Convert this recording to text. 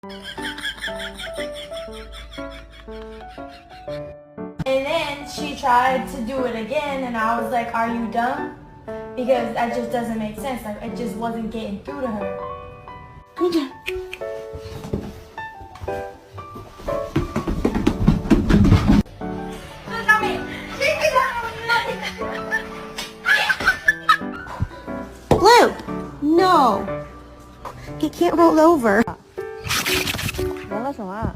And then she tried to do it again, and I was like, are you dumb? Because that just doesn't make sense. Like, it just wasn't getting through to her. Blue! No! It can't roll over. 나가서 와.